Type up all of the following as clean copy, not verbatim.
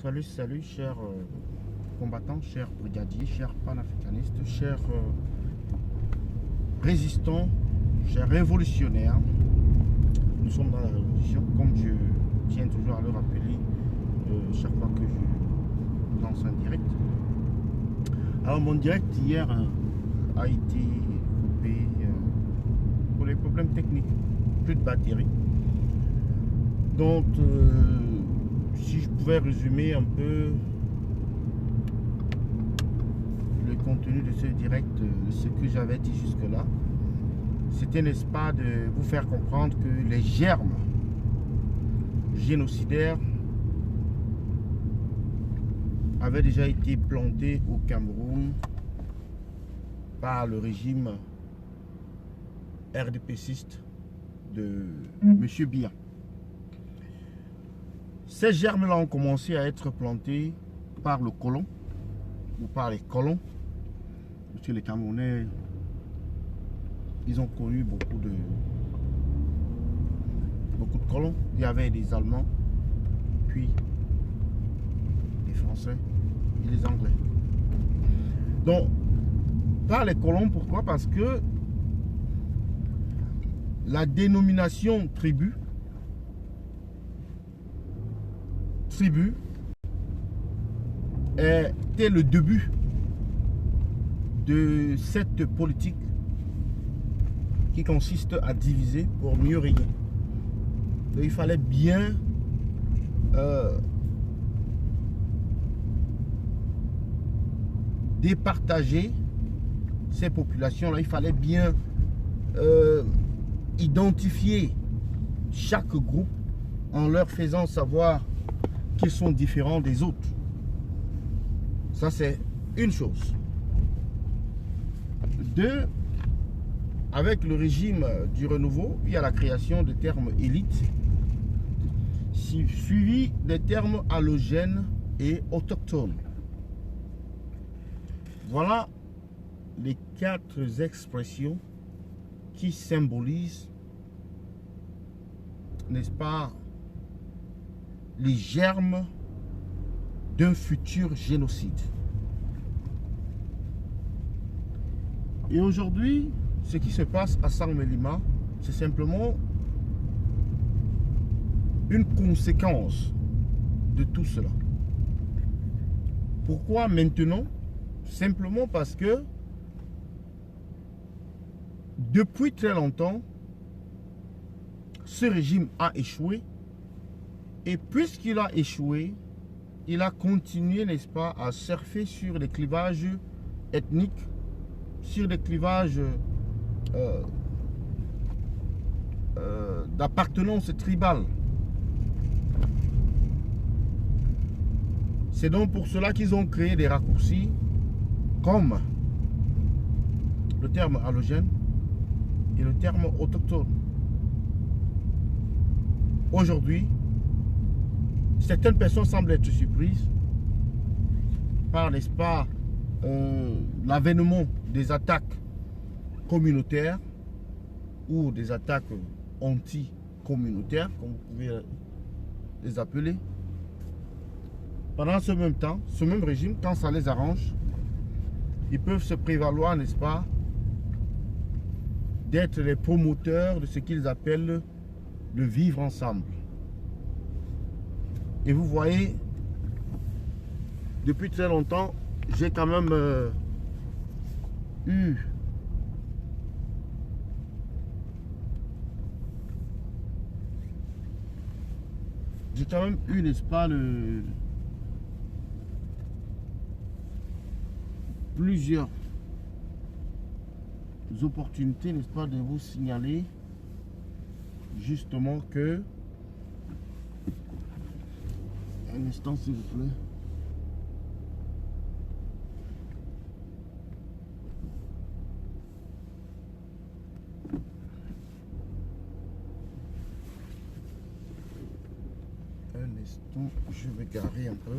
Salut, salut, chers combattants, chers brigadiers, chers panafricanistes, chers résistants, chers révolutionnaires. Nous sommes dans la révolution, comme je tiens toujours à le rappeler chaque fois que je lance un direct. Alors, mon direct hier a été coupé pour les problèmes techniques, plus de batterie. Donc, si je pouvais résumer un peu le contenu de ce direct, ce que j'avais dit jusque-là, c'était, n'est-ce pas, de vous faire comprendre que les germes génocidaires avaient déjà été plantés au Cameroun par le régime RDPCiste de M. Biya. Ces germes-là ont commencé à être plantés par le colon ou par les colons. Parce que les Camerounais, ils ont connu beaucoup de colons. Il y avait des Allemands, puis des Français et les Anglais. Donc, par les colons, pourquoi? Parce que la dénomination tribu était le début de cette politique qui consiste à diviser pour mieux régner. Donc, il fallait bien départager ces populations-là. Il fallait bien identifier chaque groupe en leur faisant savoir qu'ils sont différents des autres. Ça, c'est une chose. Deux, avec le régime du renouveau, il y a la création de termes élites, suivi des termes allogènes et autochtones. Voilà les quatre expressions qui symbolisent, n'est-ce pas, les germes d'un futur génocide. Et aujourd'hui, ce qui se passe à Sang-Melima, c'est simplement une conséquence de tout cela. Pourquoi maintenant? Simplement parce que depuis très longtemps, ce régime a échoué. Et puisqu'il a échoué, il a continué, n'est-ce pas, à surfer sur les clivages ethniques, sur les clivages d'appartenance tribale. C'est donc pour cela qu'ils ont créé des raccourcis comme le terme allogène et le terme autochtone. Aujourd'hui, certaines personnes semblent être surprises par, n'est-ce pas, l'avènement des attaques communautaires ou des attaques anti-communautaires, comme vous pouvez les appeler. Pendant ce même temps, ce même régime, quand ça les arrange, ils peuvent se prévaloir, n'est-ce pas, d'être les promoteurs de ce qu'ils appellent le vivre ensemble. Et vous voyez, depuis très longtemps, j'ai quand même eu n'est-ce pas, plusieurs opportunités, n'est-ce pas, de vous signaler justement que, un instant s'il vous plaît, un instant, je vais garer un peu.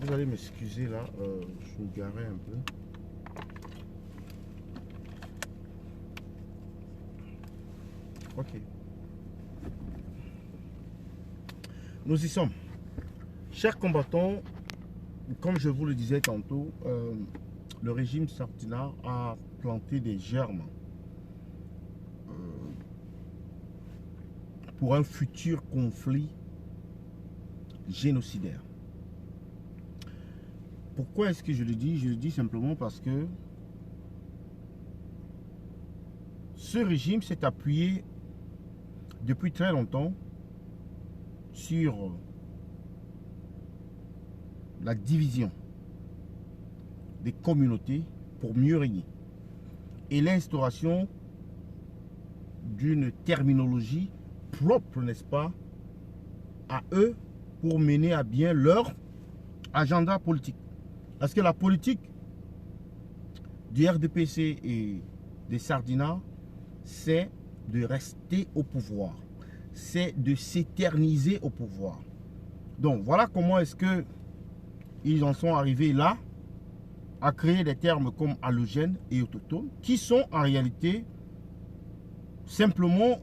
Vous allez m'excuser là, je me garais un peu. Ok. Nous y sommes. Chers combattants, comme je vous le disais tantôt, le régime Sartina a planté des germes pour un futur conflit génocidaire. Pourquoi est-ce que je le dis? Je le dis simplement parce que ce régime s'est appuyé depuis très longtemps sur la division des communautés pour mieux régner et l'instauration d'une terminologie propre, n'est-ce pas, à eux pour mener à bien leur agenda politique. Parce que la politique du RDPC et des Sardina, c'est de rester au pouvoir, c'est de s'éterniser au pouvoir. Donc voilà comment est-ce que ils en sont arrivés là à créer des termes comme allogène et autochtone qui sont en réalité simplement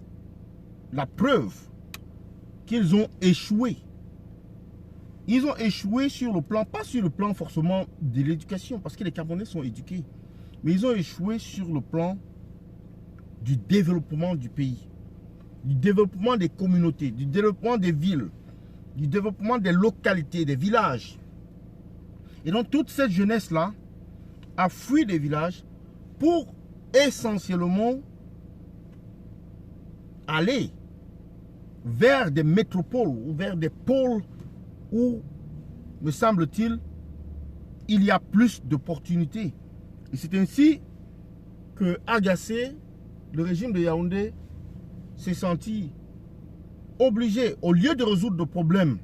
la preuve qu'ils ont échoué. Ils ont échoué sur le plan, pas sur le plan forcément de l'éducation, parce que les Camerounais sont éduqués, mais ils ont échoué sur le plan du développement du pays, du développement des communautés, du développement des villes, du développement des localités, des villages. Et donc toute cette jeunesse-là a fui des villages pour essentiellement aller vers des métropoles ou vers des pôles où, me semble-t-il, il y a plus d'opportunités. Et c'est ainsi que, agacé, le régime de Yaoundé s'est senti obligé, au lieu de résoudre le problème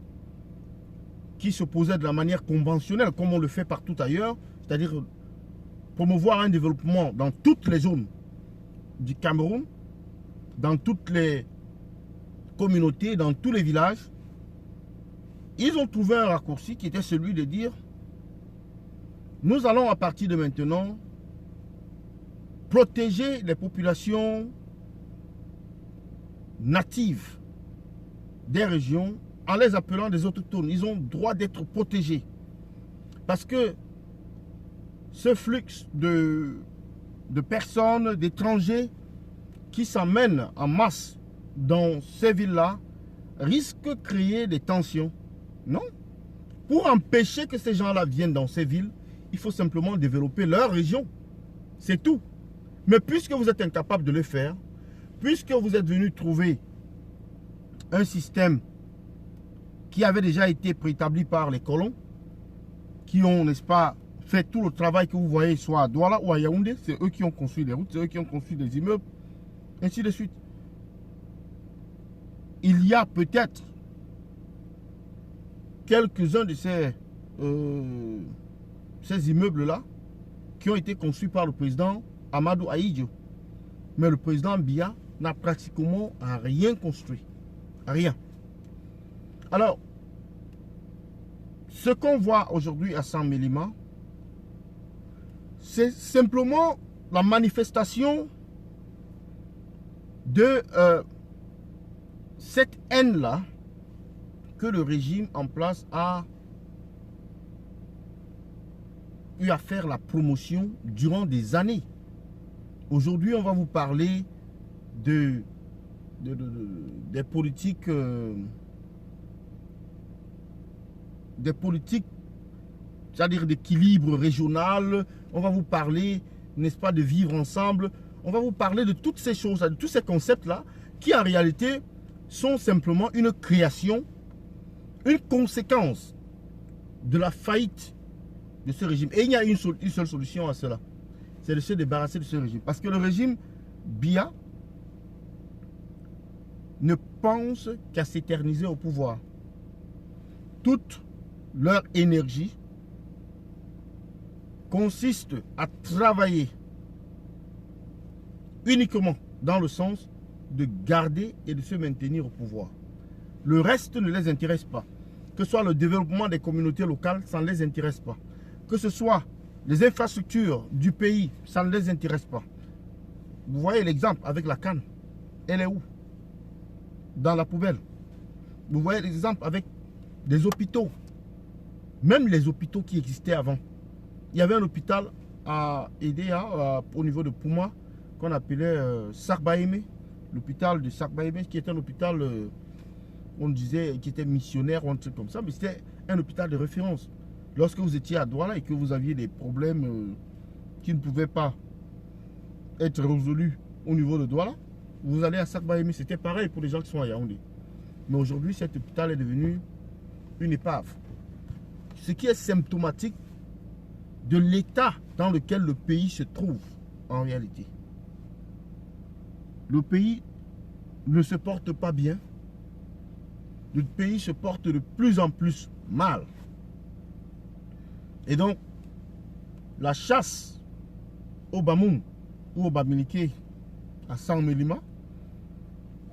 qui se posait de la manière conventionnelle, comme on le fait partout ailleurs, c'est-à-dire promouvoir un développement dans toutes les zones du Cameroun, dans toutes les communautés, dans tous les villages, ils ont trouvé un raccourci qui était celui de dire nous allons à partir de maintenant protéger les populations natives des régions en les appelant des autochtones. Ils ont droit d'être protégés. Parce que ce flux de personnes, d'étrangers qui s'emmènent en masse dans ces villes-là risque de créer des tensions. Non. Pour empêcher que ces gens-là viennent dans ces villes, il faut simplement développer leur région. C'est tout. Mais puisque vous êtes incapable de le faire, puisque vous êtes venu trouver un système qui avait déjà été préétabli par les colons, qui ont, n'est-ce pas, fait tout le travail que vous voyez, soit à Douala ou à Yaoundé, c'est eux qui ont construit les routes, c'est eux qui ont construit les immeubles, ainsi de suite. Il y a peut-être quelques-uns de ces immeubles-là qui ont été construits par le président Amadou Ahidjo. Mais le président Biya n'a pratiquement rien construit. Rien. Alors, ce qu'on voit aujourd'hui à San Mélima, c'est simplement la manifestation de cette haine-là que le régime en place a eu à faire la promotion durant des années. Aujourd'hui, on va vous parler des politiques, c'est-à-dire d'équilibre régional. On va vous parler, n'est-ce pas, de vivre ensemble. On va vous parler de toutes ces choses, de tous ces concepts-là, qui en réalité sont simplement une création, une conséquence de la faillite de ce régime. Et il y a une seule solution à cela, c'est de se débarrasser de ce régime. Parce que le régime Biya ne pense qu'à s'éterniser au pouvoir. Toute leur énergie consiste à travailler uniquement dans le sens de garder et de se maintenir au pouvoir. Le reste ne les intéresse pas. que ce soit le développement des communautés locales, ça ne les intéresse pas. Que ce soit les infrastructures du pays, ça ne les intéresse pas. Vous voyez l'exemple avec la canne. Elle est où? Dans la poubelle. Vous voyez l'exemple avec des hôpitaux. Même les hôpitaux qui existaient avant. Il y avait un hôpital à Edea, au niveau de Pouma, qu'on appelait Sarbaïmé. L'hôpital de Sarbaïmé, qui était un hôpital, on disait, qui était missionnaire ou un truc comme ça, mais c'était un hôpital de référence. Lorsque vous étiez à Douala et que vous aviez des problèmes qui ne pouvaient pas être résolus au niveau de Douala, vous allez à Sarbaïmé. C'était pareil pour les gens qui sont à Yaoundé. Mais aujourd'hui, cet hôpital est devenu une épave. Ce qui est symptomatique de l'état dans lequel le pays se trouve en réalité. Le pays ne se porte pas bien. Le pays se porte de plus en plus mal. Et donc, la chasse au Bamoun ou au Bamileke à Saint-Mélima,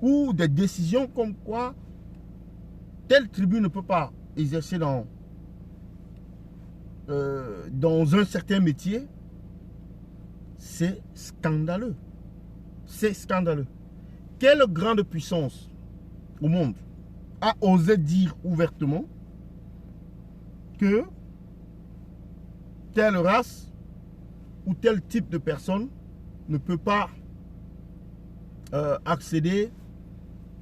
ou des décisions comme quoi telle tribu ne peut pas exercer dans un certain métier, c'est scandaleux. C'est scandaleux. Quelle grande puissance au monde a osé dire ouvertement que telle race ou tel type de personne ne peut pas accéder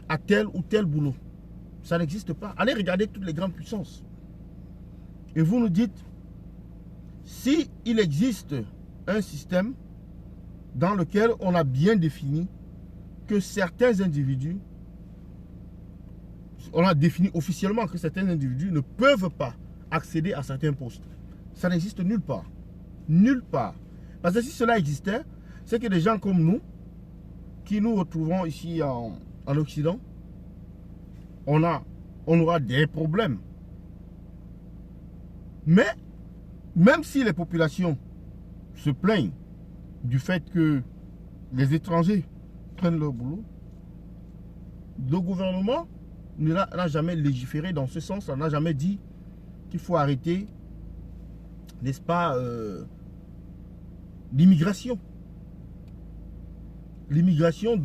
à tel ou tel boulot? Ça n'existe pas. Allez regarder toutes les grandes puissances. Et vous nous dites, si il existe un système dans lequel on a bien défini que certains individus, on a défini officiellement que certains individus ne peuvent pas accéder à certains postes. Ça n'existe nulle part. Nulle part. Parce que si cela existait, c'est que des gens comme nous, qui nous retrouvons ici en Occident, on aura des problèmes. Mais, même si les populations se plaignent du fait que les étrangers prennent leur boulot, le gouvernement n'a jamais légiféré dans ce sens, n'a jamais dit qu'il faut arrêter, n'est-ce pas, l'immigration. L'immigration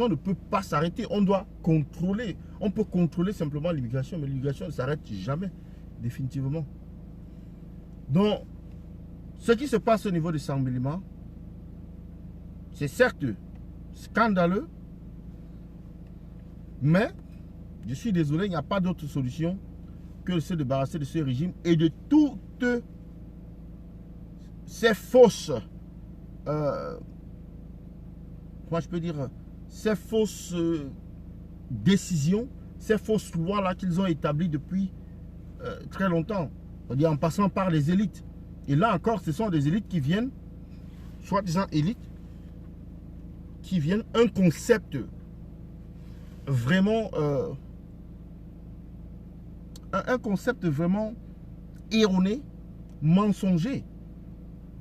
ne peut pas s'arrêter, on doit contrôler. On peut contrôler simplement l'immigration, mais l'immigration ne s'arrête jamais, définitivement. Donc, ce qui se passe au niveau de Saint-Mélima, c'est certes scandaleux, mais je suis désolé, il n'y a pas d'autre solution que de se débarrasser de ce régime et de toutes ces fausses, comment je peux dire, ces fausses décisions, ces fausses lois-là qu'ils ont établies depuis très longtemps, c'est-à-dire en passant par les élites. Et là encore, ce sont des élites qui viennent, soi-disant élites, qui viennent un concept vraiment, un concept vraiment erroné, mensonger.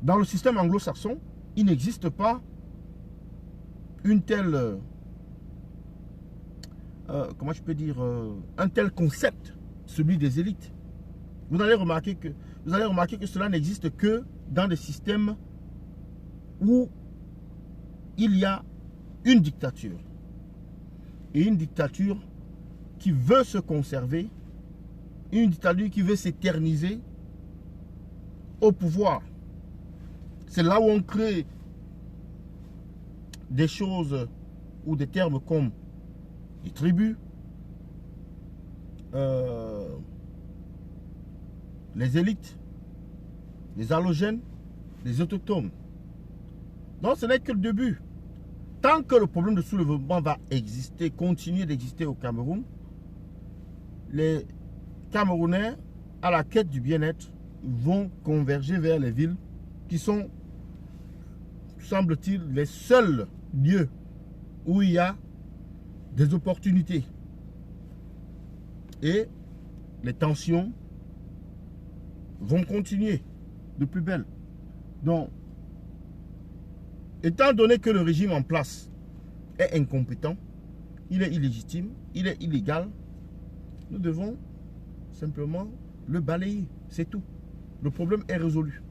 Dans le système anglo-saxon, il n'existe pas une telle, comment je peux dire, un tel concept, celui des élites. Vous allez remarquer que cela n'existe que dans des systèmes où il y a une dictature. Et une dictature qui veut se conserver, une dictature qui veut s'éterniser au pouvoir. C'est là où on crée des choses ou des termes comme les tribus, les élites, les allogènes, les autochtones. Donc ce n'est que le début. Tant que le problème de soulèvement va exister, continuer d'exister au Cameroun, les Camerounais à la quête du bien-être vont converger vers les villes qui sont, semble-t-il, les seuls lieux où il y a des opportunités. Et les tensions vont continuer de plus belle. Donc, étant donné que le régime en place est incompétent, il est illégitime, il est illégal, nous devons simplement le balayer. C'est tout. Le problème est résolu.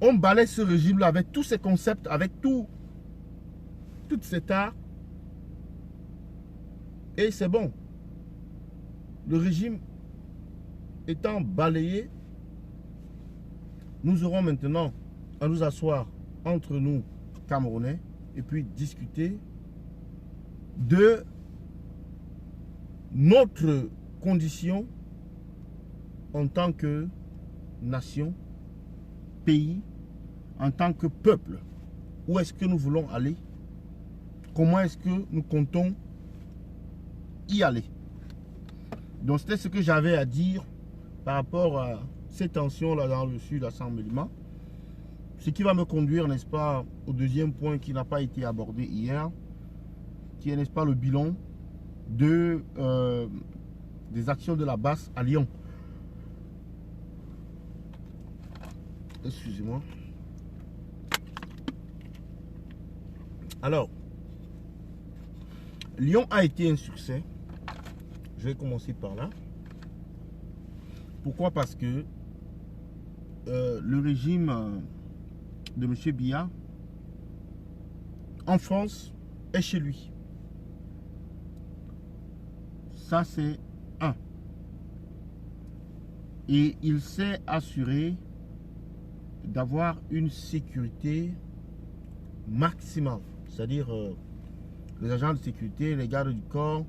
On balaye ce régime-là avec tous ses concepts, avec toute cette art. Et c'est bon. Le régime étant balayé, nous aurons maintenant à nous asseoir entre nous, Camerounais, et puis discuter de notre condition en tant que nation, pays, en tant que peuple. Où est-ce que nous voulons aller? Comment est-ce que nous comptons y aller? Donc c'était ce que j'avais à dire par rapport à ces tensions-là dans le sud à Saint-Mélima. Ce qui va me conduire, n'est-ce pas, au deuxième point qui n'a pas été abordé hier, qui est, n'est-ce pas, le bilan des actions de la BAS à Lyon. Excusez-moi. Alors, Lyon a été un succès. Je vais commencer par là. Pourquoi? Parce que le régime de M. Biya, en France, est chez lui. Ça, c'est un. Et il s'est assuré d'avoir une sécurité maximale. C'est-à-dire les agents de sécurité, les gardes du corps,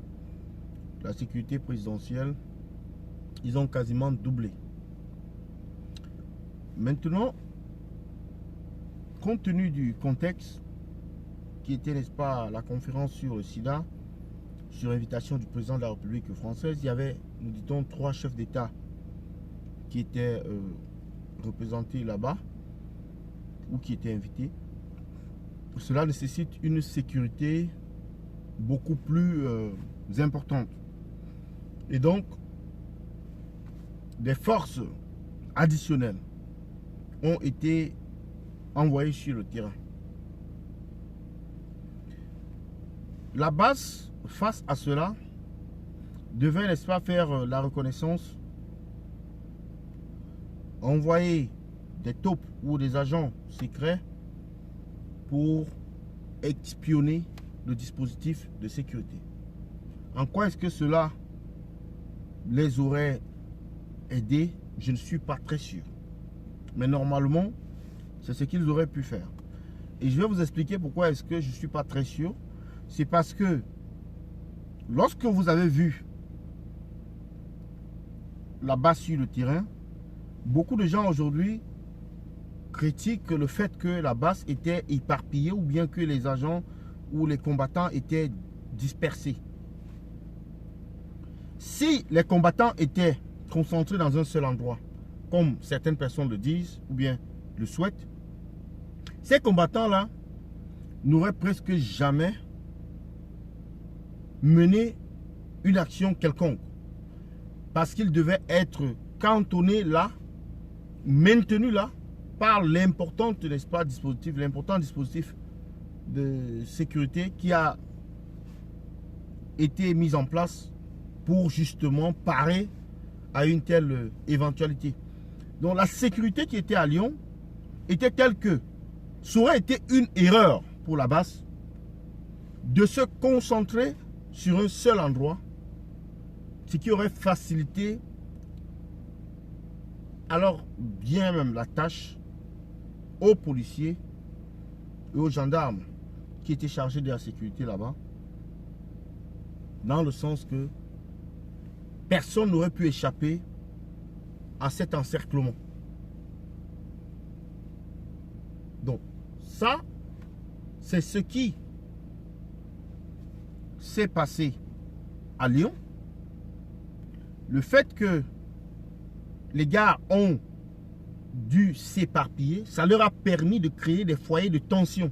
la sécurité présidentielle, ils ont quasiment doublé. Maintenant, compte tenu du contexte qui était, n'est-ce pas, la conférence sur le sida, sur invitation du président de la République française, il y avait, nous dit-on, 3 chefs d'État qui étaient représentés là-bas ou qui étaient invités. Cela nécessite une sécurité beaucoup plus importante. Et donc, des forces additionnelles ont été envoyées sur le terrain. La BAS, face à cela, devait, n'est-ce pas, faire la reconnaissance, envoyer des taupes ou des agents secrets pour espionner le dispositif de sécurité. En quoi est-ce que cela les aurait aidés? Je ne suis pas très sûr. Mais normalement, c'est ce qu'ils auraient pu faire. Et je vais vous expliquer pourquoi est-ce que je ne suis pas très sûr. C'est parce que lorsque vous avez vu la BAS sur le terrain, beaucoup de gens aujourd'hui critiquent le fait que la BAS était éparpillée ou bien que les agents ou les combattants étaient dispersés. Si les combattants étaient concentrés dans un seul endroit, comme certaines personnes le disent ou bien le souhaitent, ces combattants-là n'auraient presque jamais mené une action quelconque. Parce qu'ils devaient être cantonnés là, maintenus là, par l'important, n'est-ce pas, dispositif, l'important dispositif de sécurité qui a été mis en place pour justement parer à une telle éventualité. Donc la sécurité qui était à Lyon était telle que ça aurait été une erreur pour la BAS de se concentrer sur un seul endroit, ce qui aurait facilité alors bien même la tâche aux policiers et aux gendarmes qui étaient chargés de la sécurité là-bas, dans le sens que personne n'aurait pu échapper à cet encerclement. Donc, ça, c'est ce qui s'est passé à Lyon. Le fait que les gars ont dû s'éparpiller, ça leur a permis de créer des foyers de tension.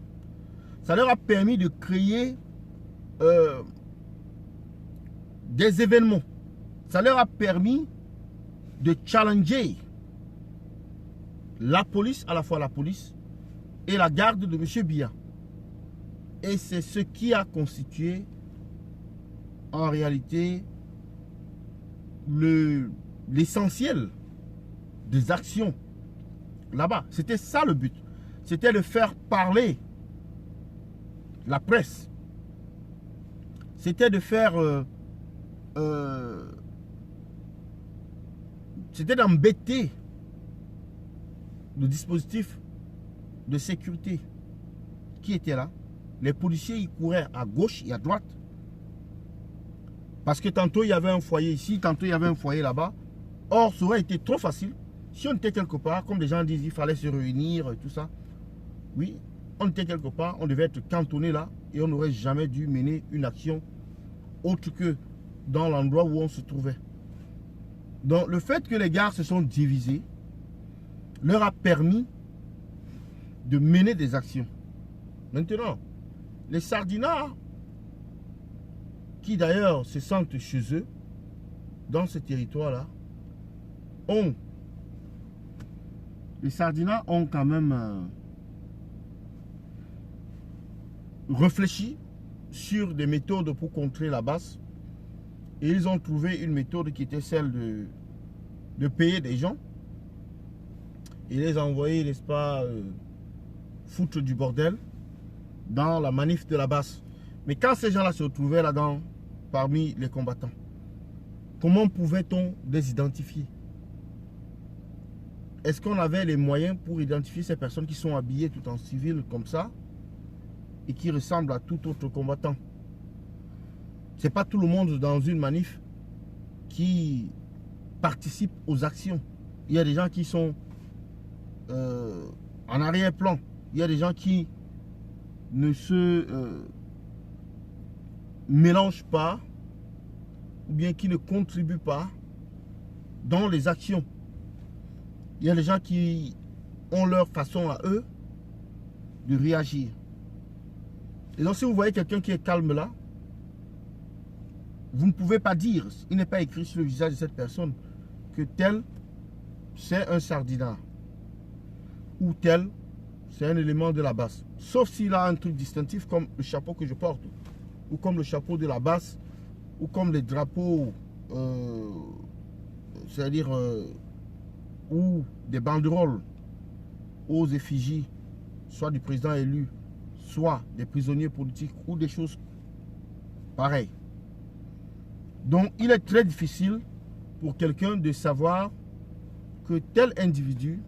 Ça leur a permis de créer des événements. Ça leur a permis de challenger la police, à la fois la police et la garde de M. Biya. Et c'est ce qui a constitué en réalité l'essentiel des actions là-bas. C'était ça le but. C'était de faire parler la presse. C'était de faire... c'était d'embêter le dispositif de sécurité qui était là. Les policiers, ils couraient à gauche et à droite. Parce que tantôt, il y avait un foyer ici, tantôt, il y avait un foyer là-bas. Or, ça aurait été trop facile. Si on était quelque part, comme les gens disent, il fallait se réunir et tout ça. Oui, on était quelque part, on devait être cantonné là et on n'aurait jamais dû mener une action autre que dans l'endroit où on se trouvait. Donc, le fait que les gars se sont divisés leur a permis de mener des actions. Maintenant, les Sardinards, qui d'ailleurs se sentent chez eux, dans ce territoire-là, les Sardinards ont quand même réfléchi sur des méthodes pour contrer la basse. Et ils ont trouvé une méthode qui était celle de payer des gens et les envoyer, n'est-ce pas, foutre du bordel dans la manif de la basse. Mais quand ces gens-là se retrouvaient là-dedans, parmi les combattants, comment pouvait-on les identifier? Est-ce qu'on avait les moyens pour identifier ces personnes qui sont habillées tout en civil comme ça et qui ressemblent à tout autre combattant? C'est pas tout le monde dans une manif qui participe aux actions. Il y a des gens qui sont en arrière-plan. Il y a des gens qui ne se mélangent pas ou bien qui ne contribuent pas dans les actions. Il y a des gens qui ont leur façon à eux de réagir. Et donc si vous voyez quelqu'un qui est calme là, vous ne pouvez pas dire, il n'est pas écrit sur le visage de cette personne que tel c'est un Sardinard ou tel c'est un élément de la basse. Sauf s'il a un truc distinctif comme le chapeau que je porte ou comme le chapeau de la basse ou comme les drapeaux, c'est-à-dire ou des banderoles aux effigies, soit du président élu, soit des prisonniers politiques ou des choses pareilles. Donc, il est très difficile pour quelqu'un de savoir que tel individu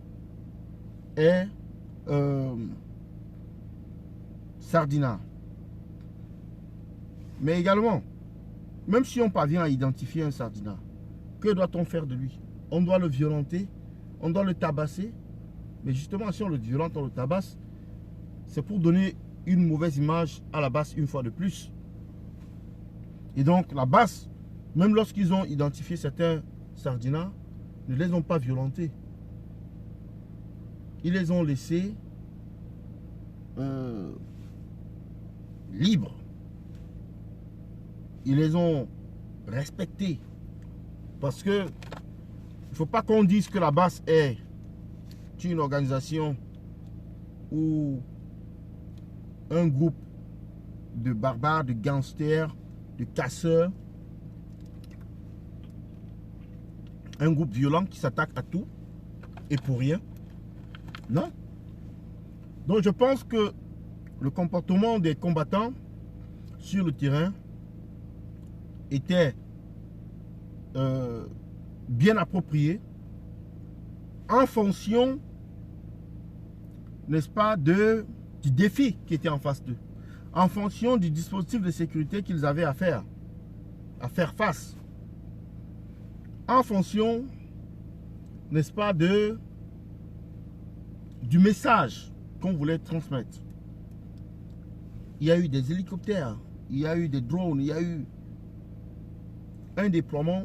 est Sardinard. Mais également, même si on parvient à identifier un Sardinard, que doit-on faire de lui? On doit le violenter, on doit le tabasser. Mais justement, si on le violente, on le tabasse, c'est pour donner une mauvaise image à la basse une fois de plus. Et donc, la basse, même lorsqu'ils ont identifié certains Sardinards, ne les ont pas violentés. Ils les ont laissés libres. Ils les ont respectés. Parce que il ne faut pas qu'on dise que la basse est une organisation ou un groupe de barbares, de gangsters, de casseurs, un groupe violent qui s'attaque à tout et pour rien. Non. Donc je pense que le comportement des combattants sur le terrain était bien approprié en fonction, n'est-ce pas, du défi qui était en face d'eux, en fonction du dispositif de sécurité qu'ils avaient à faire face, en fonction, n'est-ce pas, du message qu'on voulait transmettre. Il y a eu des hélicoptères, il y a eu des drones, il y a eu un déploiement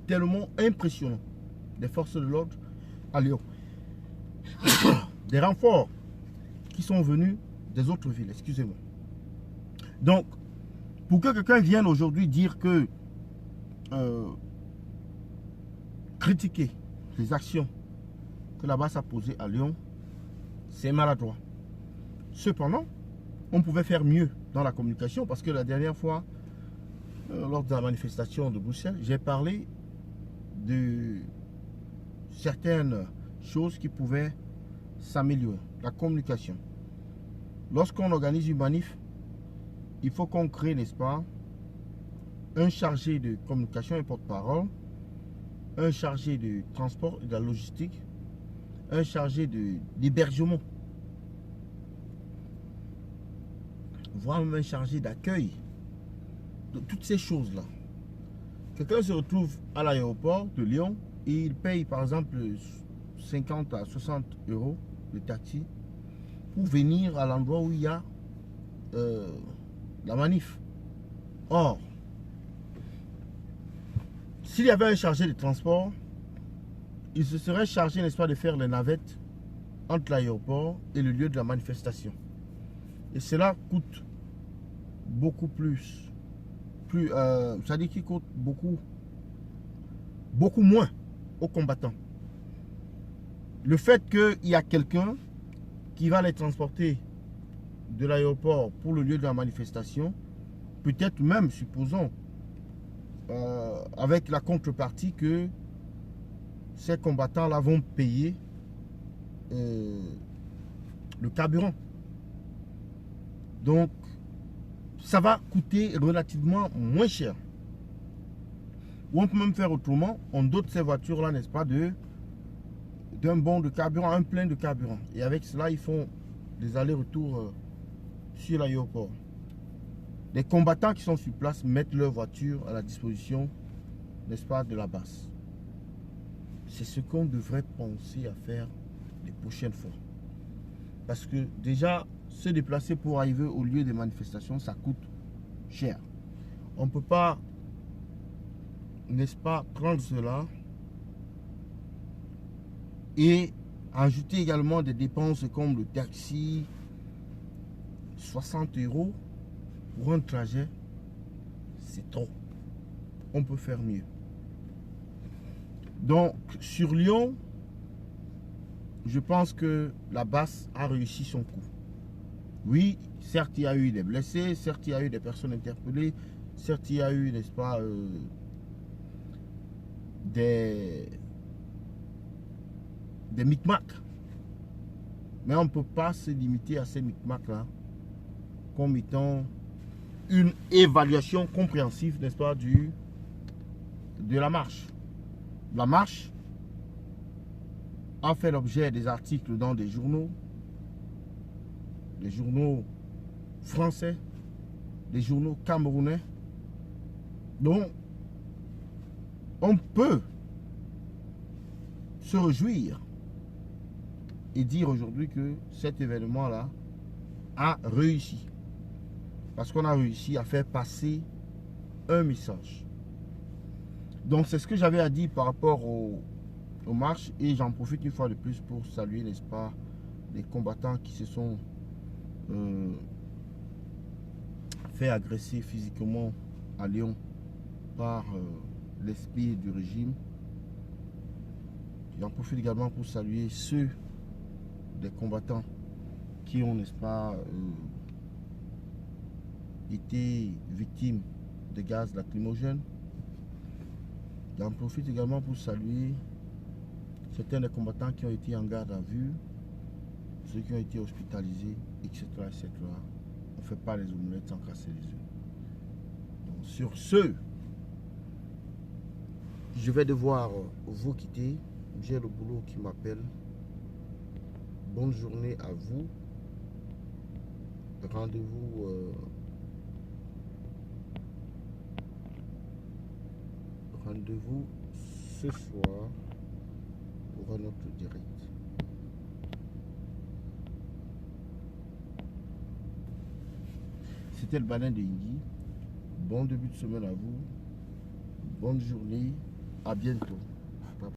tellement impressionnant des forces de l'ordre à Lyon. Des renforts qui sont venus des autres villes, excusez-moi. Donc, pour que quelqu'un vienne aujourd'hui dire que critiquer les actions que la basse a posées à Lyon, c'est maladroit. Cependant, on pouvait faire mieux dans la communication parce que la dernière fois, lors de la manifestation de Bruxelles, j'ai parlé de certaines choses qui pouvaient s'améliorer. La communication. Lorsqu'on organise une manif, il faut qu'on crée, n'est-ce pas, un chargé de communication et porte-parole, un chargé de transport et de la logistique, un chargé d'hébergement, voire même un chargé d'accueil, de toutes ces choses-là. Quelqu'un se retrouve à l'aéroport de Lyon et il paye par exemple 50 à 60 euros de taxi pour venir à l'endroit où il y a la manif. Or, s'il y avait un chargé de transport, il se serait chargé, n'est-ce pas, de faire les navettes entre l'aéroport et le lieu de la manifestation. Et cela coûte beaucoup plus. Ça dit qu'il coûte beaucoup moins aux combattants. Le fait qu'il y a quelqu'un qui va les transporter de l'aéroport pour le lieu de la manifestation, peut-être même, supposons, avec la contrepartie que ces combattants-là vont payer le carburant. Donc, ça va coûter relativement moins cher. Ou on peut même faire autrement, on dote ces voitures-là, n'est-ce pas, d'un bon de carburant, un plein de carburant. Et avec cela, ils font des allers-retours sur l'aéroport. Les combattants qui sont sur place mettent leur voiture à la disposition, n'est-ce pas, de la base. C'est ce qu'on devrait penser à faire les prochaines fois. Parce que déjà, se déplacer pour arriver au lieu des manifestations, ça coûte cher. On ne peut pas, n'est-ce pas, prendre cela et ajouter également des dépenses comme le taxi, 60 euros pour un trajet, c'est trop. On peut faire mieux. Donc, sur Lyon, je pense que la BAS a réussi son coup. Oui, certes, il y a eu des blessés, certes, il y a eu des personnes interpellées, certes, il y a eu, n'est-ce pas, des micmacs. Mais on ne peut pas se limiter à ces micmacs-là comme étant une évaluation compréhensive, n'est-ce pas, de la marche. La marche a fait l'objet des articles dans des journaux français, des journaux camerounais. Donc, on peut se réjouir et dire aujourd'hui que cet événement-là a réussi. Parce qu'on a réussi à faire passer un message. Donc, c'est ce que j'avais à dire par rapport aux marches. Et j'en profite une fois de plus pour saluer, n'est-ce pas, les combattants qui se sont fait agresser physiquement à Lyon par l'esprit du régime. J'en profite également pour saluer ceux des combattants qui ont, n'est-ce pas, été victimes de gaz lacrymogènes. J'en profite également pour saluer certains des combattants qui ont été en garde à vue, ceux qui ont été hospitalisés, etc. etc. On ne fait pas les omelettes sans casser les œufs. Donc, sur ce, je vais devoir vous quitter. J'ai le boulot qui m'appelle. Bonne journée à vous. Rendez-vous ce soir pour un autre direct. C'était le Balin de Ingui. Bon début de semaine à vous. Bonne journée. À bientôt.